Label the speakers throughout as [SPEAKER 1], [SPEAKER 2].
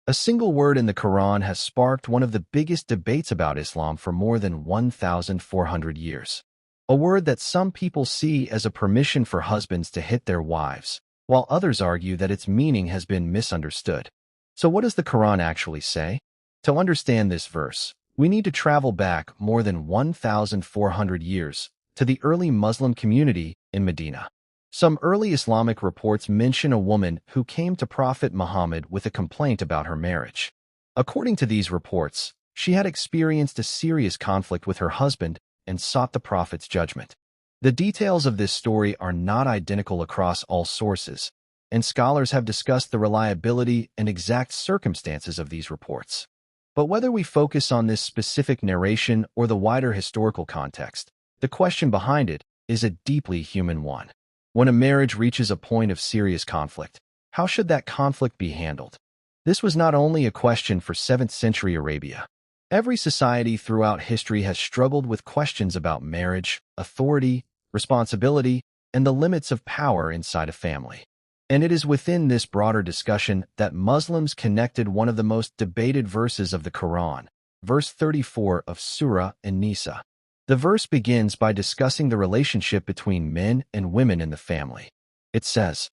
[SPEAKER 1] A single word in the Quran has sparked one of the biggest debates about Islam for more than 1,400 years. A word that some people see as a permission for husbands to hit their wives, while others argue that its meaning has been misunderstood. So what does the Quran actually say? To understand this verse, we need to travel back more than 1,400 years to the early Muslim community in Medina. Some early Islamic reports mention a woman who came to Prophet Muhammad with a complaint about her marriage. According to these reports, she had experienced a serious conflict with her husband and sought the Prophet's judgment. The details of this story are not identical across all sources, and scholars have discussed the reliability and exact circumstances of these reports. But whether we focus on this specific narration or the wider historical context, the question behind it is a deeply human one. When a marriage reaches a point of serious conflict, how should that conflict be handled? This was not only a question for 7th century Arabia. Every society throughout history has struggled with questions about marriage, authority, responsibility, and the limits of power inside a family. And it is within this broader discussion that Muslims connected one of the most debated verses of the Quran, verse 34 of Surah An-Nisa. The verse begins by discussing the relationship between men and women in the family. It says,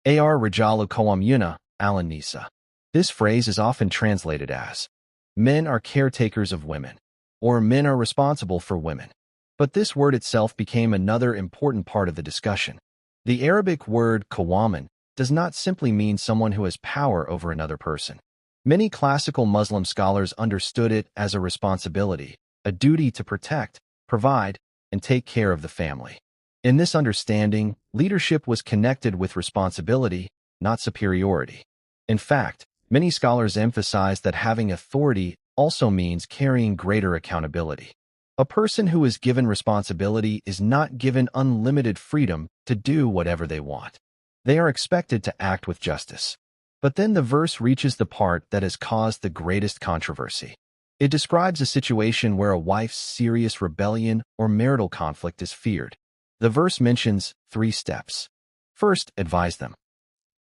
[SPEAKER 1] Ar Rijalu Qawwamuna 'ala Nisa. This phrase is often translated as, men are caretakers of women, or men are responsible for women. But this word itself became another important part of the discussion. The Arabic word qawaman does not simply mean someone who has power over another person. Many classical Muslim scholars understood it as a responsibility, a duty to protect, provide, and take care of the family. In this understanding, leadership was connected with responsibility, not superiority. In fact, many scholars emphasize that having authority also means carrying greater accountability. A person who is given responsibility is not given unlimited freedom to do whatever they want. They are expected to act with justice. But then the verse reaches the part that has caused the greatest controversy. It describes a situation where a wife's serious rebellion or marital conflict is feared. The verse mentions 3 steps. First, advise them.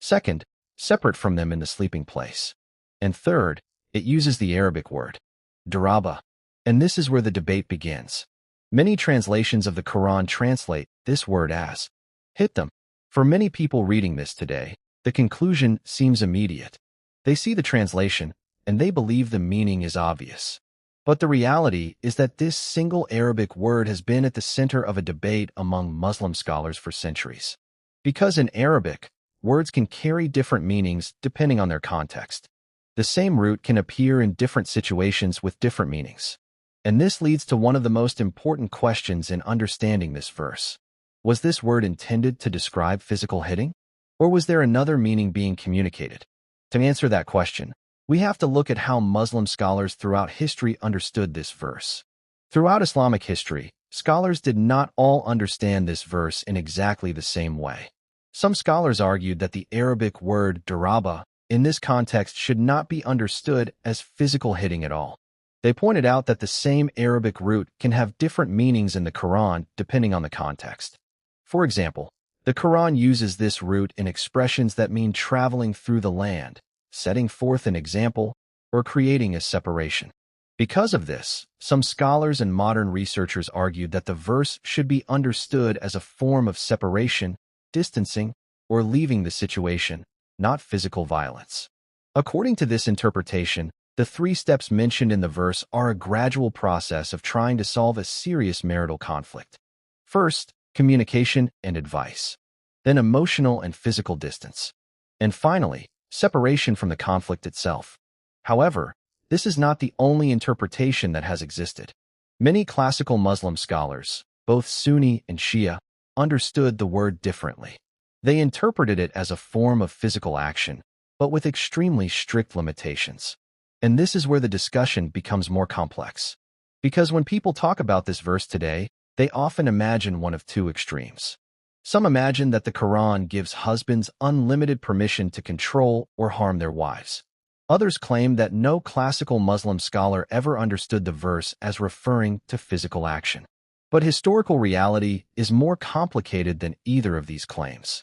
[SPEAKER 1] Second, separate from them in the sleeping place. And third, it uses the Arabic word, daraba. And this is where the debate begins. Many translations of the Quran translate this word as, hit them. For many people reading this today, the conclusion seems immediate. They see the translation, and they believe the meaning is obvious. But the reality is that this single Arabic word has been at the center of a debate among Muslim scholars for centuries. Because in Arabic, words can carry different meanings depending on their context. The same root can appear in different situations with different meanings. And this leads to one of the most important questions in understanding this verse. Was this word intended to describe physical hitting? Or was there another meaning being communicated? To answer that question, we have to look at how Muslim scholars throughout history understood this verse. Throughout Islamic history, scholars did not all understand this verse in exactly the same way. Some scholars argued that the Arabic word daraba in this context should not be understood as physical hitting at all. They pointed out that the same Arabic root can have different meanings in the Quran depending on the context. For example, the Quran uses this root in expressions that mean traveling through the land, setting forth an example, or creating a separation. Because of this, some scholars and modern researchers argued that the verse should be understood as a form of separation, distancing, or leaving the situation, not physical violence. According to this interpretation, the 3 steps mentioned in the verse are a gradual process of trying to solve a serious marital conflict. First, communication and advice. Then emotional and physical distance. And finally, separation from the conflict itself. However, this is not the only interpretation that has existed. Many classical Muslim scholars, both Sunni and Shia, understood the word differently. They interpreted it as a form of physical action, but with extremely strict limitations. And this is where the discussion becomes more complex. Because when people talk about this verse today, they often imagine one of 2 extremes. Some imagine that the Quran gives husbands unlimited permission to control or harm their wives. Others claim that no classical Muslim scholar ever understood the verse as referring to physical action. But historical reality is more complicated than either of these claims.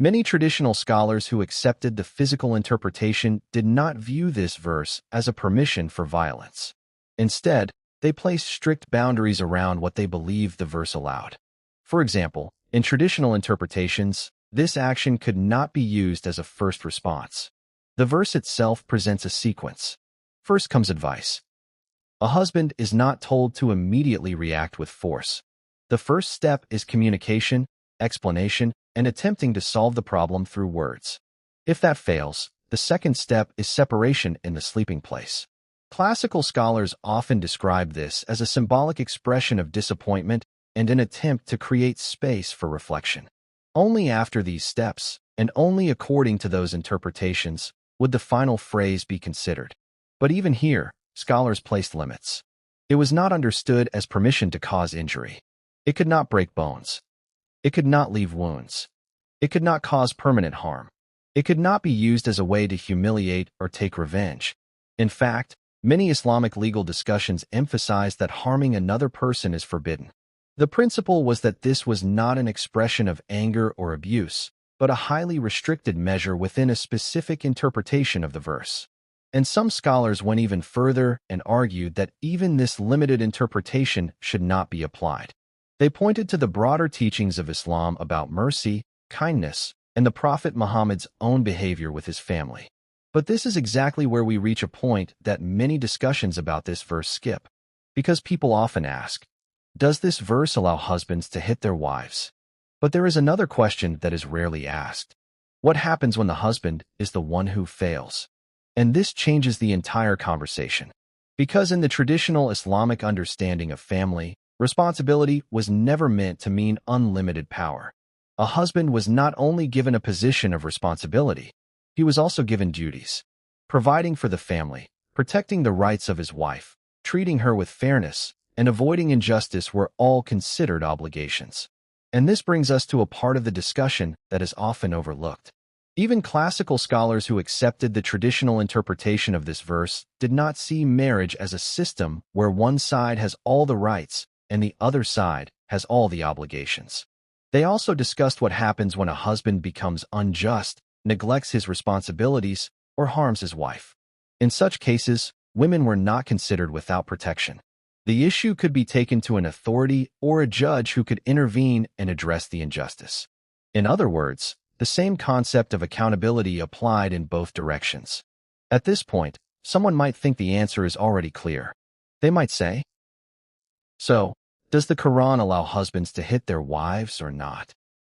[SPEAKER 1] Many traditional scholars who accepted the physical interpretation did not view this verse as a permission for violence. Instead, they placed strict boundaries around what they believed the verse allowed. For example, in traditional interpretations, this action could not be used as a first response. The verse itself presents a sequence. First comes advice. A husband is not told to immediately react with force. The first step is communication, explanation, and attempting to solve the problem through words. If that fails, the second step is separation in the sleeping place. Classical scholars often describe this as a symbolic expression of disappointment and an attempt to create space for reflection. Only after these steps, and only according to those interpretations, would the final phrase be considered. But even here, scholars placed limits. It was not understood as permission to cause injury. It could not break bones. It could not leave wounds. It could not cause permanent harm. It could not be used as a way to humiliate or take revenge. In fact, many Islamic legal discussions emphasize that harming another person is forbidden. The principle was that this was not an expression of anger or abuse, but a highly restricted measure within a specific interpretation of the verse. And some scholars went even further and argued that even this limited interpretation should not be applied. They pointed to the broader teachings of Islam about mercy, kindness, and the Prophet Muhammad's own behavior with his family. But this is exactly where we reach a point that many discussions about this verse skip. Because people often ask, does this verse allow husbands to hit their wives? But there is another question that is rarely asked. What happens when the husband is the one who fails? And this changes the entire conversation. Because in the traditional Islamic understanding of family, responsibility was never meant to mean unlimited power. A husband was not only given a position of responsibility, he was also given duties. Providing for the family, protecting the rights of his wife, treating her with fairness, and avoiding injustice were all considered obligations. And this brings us to a part of the discussion that is often overlooked. Even classical scholars who accepted the traditional interpretation of this verse did not see marriage as a system where one side has all the rights and the other side has all the obligations. They also discussed what happens when a husband becomes unjust, neglects his responsibilities, or harms his wife. In such cases, women were not considered without protection. The issue could be taken to an authority or a judge who could intervene and address the injustice. In other words, the same concept of accountability applied in both directions. At this point, someone might think the answer is already clear. They might say, so, does the Quran allow husbands to hit their wives or not?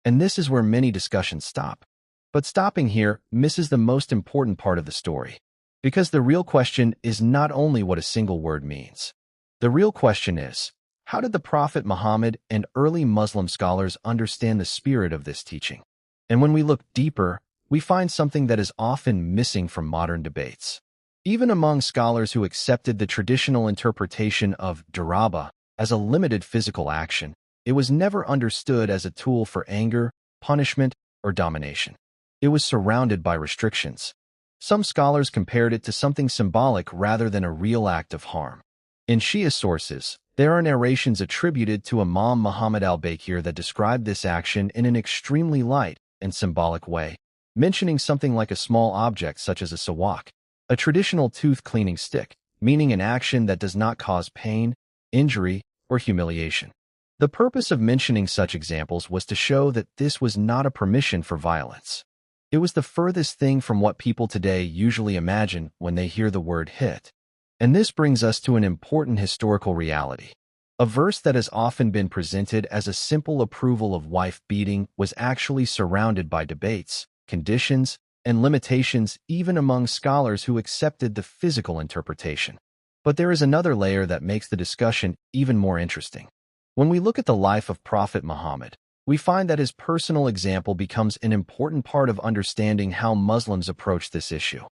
[SPEAKER 1] And this is where many discussions stop. But stopping here misses the most important part of the story. Because the real question is not only what a single word means. The real question is, how did the Prophet Muhammad and early Muslim scholars understand the spirit of this teaching? And when we look deeper, we find something that is often missing from modern debates. Even among scholars who accepted the traditional interpretation of daraba as a limited physical action, it was never understood as a tool for anger, punishment, or domination. It was surrounded by restrictions. Some scholars compared it to something symbolic rather than a real act of harm. In Shia sources, there are narrations attributed to Imam Muhammad al-Baqir that describe this action in an extremely light and symbolic way, mentioning something like a small object such as a sawak, a traditional tooth-cleaning stick, meaning an action that does not cause pain, injury, or humiliation. The purpose of mentioning such examples was to show that this was not a permission for violence. It was the furthest thing from what people today usually imagine when they hear the word hit. And this brings us to an important historical reality. A verse that has often been presented as a simple approval of wife beating was actually surrounded by debates, conditions, and limitations even among scholars who accepted the physical interpretation. But there is another layer that makes the discussion even more interesting. When we look at the life of Prophet Muhammad, we find that his personal example becomes an important part of understanding how Muslims approach this issue.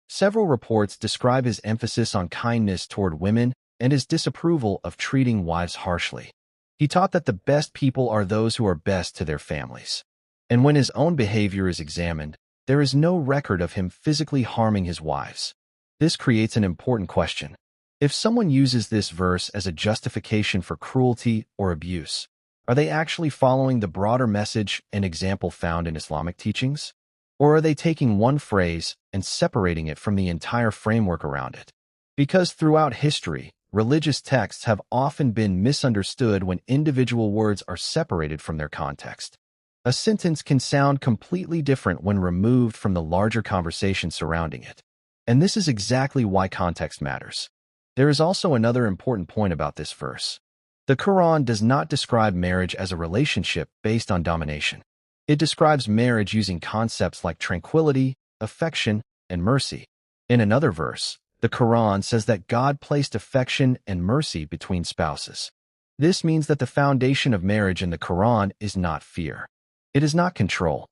[SPEAKER 1] Several reports describe his emphasis on kindness toward women and his disapproval of treating wives harshly. He taught that the best people are those who are best to their families. And when his own behavior is examined, there is no record of him physically harming his wives. This creates an important question. If someone uses this verse as a justification for cruelty or abuse, Are they actually following the broader message and example found in Islamic teachings? Or are they taking one phrase and separating it from the entire framework around it? Because throughout history, religious texts have often been misunderstood when individual words are separated from their context. A sentence can sound completely different when removed from the larger conversation surrounding it. And this is exactly why context matters. There is also another important point about this verse. The Quran does not describe marriage as a relationship based on domination. It describes marriage using concepts like tranquility, affection, and mercy. In another verse, the Quran says that God placed affection and mercy between spouses. This means that the foundation of marriage in the Quran is not fear. It is not control.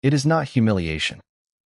[SPEAKER 1] It is not humiliation.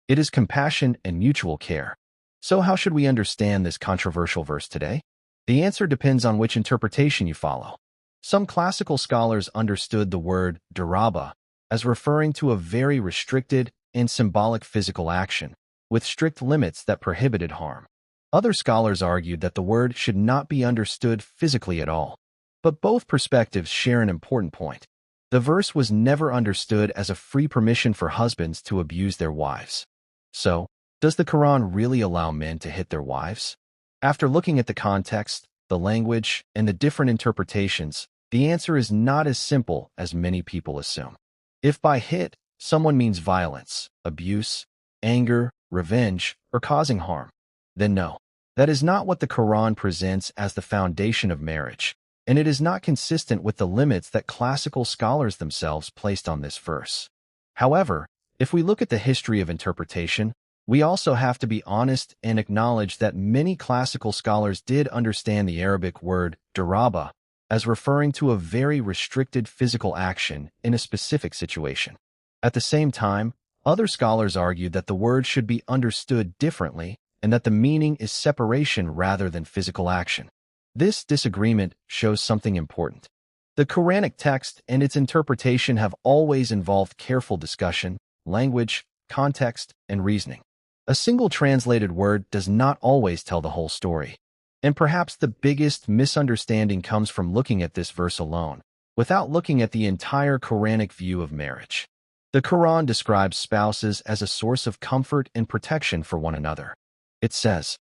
[SPEAKER 1] It is compassion and mutual care. So how should we understand this controversial verse today? The answer depends on which interpretation you follow. Some classical scholars understood the word daraba as referring to a very restricted and symbolic physical action, with strict limits that prohibited harm. Other scholars argued that the word should not be understood physically at all. But both perspectives share an important point. The verse was never understood as a free permission for husbands to abuse their wives. So, does the Quran really allow men to hit their wives? After looking at the context, the language, and the different interpretations, the answer is not as simple as many people assume. If by hit, someone means violence, abuse, anger, revenge, or causing harm, then no. That is not what the Quran presents as the foundation of marriage, and it is not consistent with the limits that classical scholars themselves placed on this verse. However, if we look at the history of interpretation, we also have to be honest and acknowledge that many classical scholars did understand the Arabic word daraba as referring to a very restricted physical action in a specific situation. At the same time, other scholars argued that the word should be understood differently and that the meaning is separation rather than physical action. This disagreement shows something important. The Quranic text and its interpretation have always involved careful discussion, language, context, and reasoning. A single translated word does not always tell the whole story. And perhaps the biggest misunderstanding comes from looking at this verse alone, without looking at the entire Quranic view of marriage. The Quran describes spouses as a source of comfort and protection for one another. It says,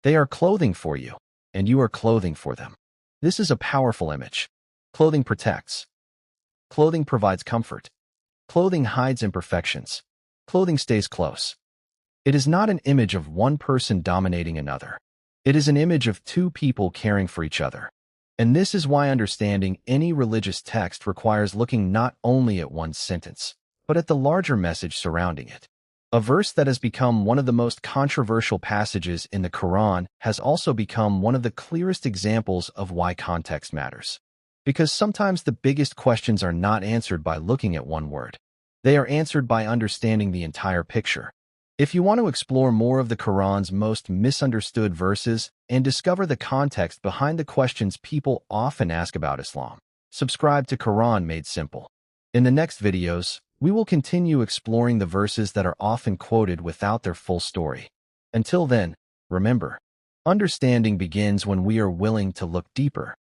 [SPEAKER 1] "They are clothing for you, and you are clothing for them." This is a powerful image. Clothing protects. Clothing provides comfort. Clothing hides imperfections. Clothing stays close. It is not an image of one person dominating another. It is an image of two people caring for each other. And this is why understanding any religious text requires looking not only at one sentence, but at the larger message surrounding it. A verse that has become one of the most controversial passages in the Quran has also become one of the clearest examples of why context matters. Because sometimes the biggest questions are not answered by looking at one word. They are answered by understanding the entire picture. If you want to explore more of the Quran's most misunderstood verses and discover the context behind the questions people often ask about Islam, subscribe to Quran Made Simple. In the next videos, we will continue exploring the verses that are often quoted without their full story. Until then, remember, understanding begins when we are willing to look deeper.